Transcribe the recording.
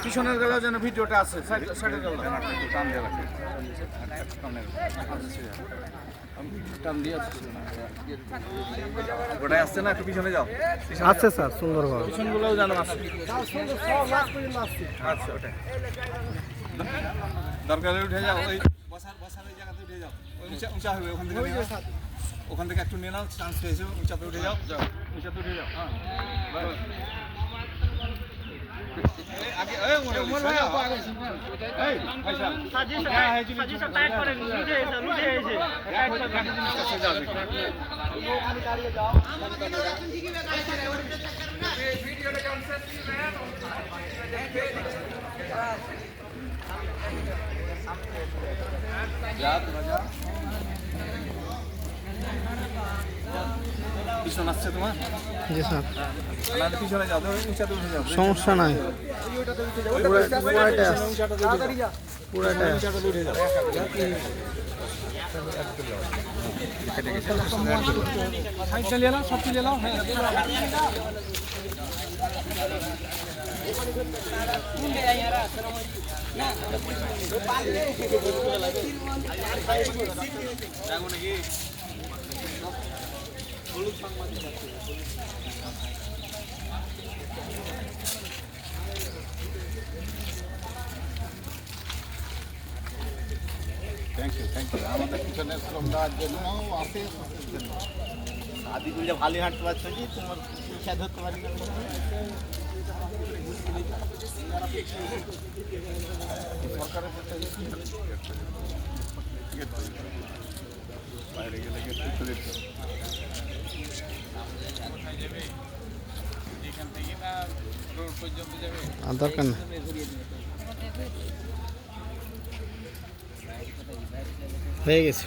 পিছনের গেলেও যেন ভিডিওটা আছে সাইডের গেল টান দিয়ে রাখি টান দিয়ে ওটাই আসছে না, একটু পিছনে যাও। আছে স্যার সুন্দরভাবে। পিছনগুলোও যেন আছে। আচ্ছা ওটাই দরকার হলে উঠে যাও, ওই বসার ওই জায়গাতে উঠে যাও, ওই উঁচা হবে ওখান থেকে নিয়ে নাও। ওখান থেকে একটু নিয়ে নাও, চান্স পেয়েছো, উঁচাতে উঠে যাও, উঁচাতে উঠে যাও। হ্যাঁ পিছন আসছে তোমার? জি স্যার, পিছনে যাও, উঁচাতে উঠে যাও। সমস্যা নাই, পুরাটাই আছে, পুরাটাই আছে। উঠে যাও। সাইডটা নিয়ে নাও, সব নিয়ে নাও। হ্যাঁ থ্যাংক ইউ আমাদের পিছনে শ্রম দেওয়ার জন্য আছে। আদি তুই ভালো হাঁটতে পারছো কি তোমার ইচ্ছা ধরতে পারি না। সরকারের বাইরে গেলে গেট চলে যেত। আর দরকার না। হয়ে গেছে।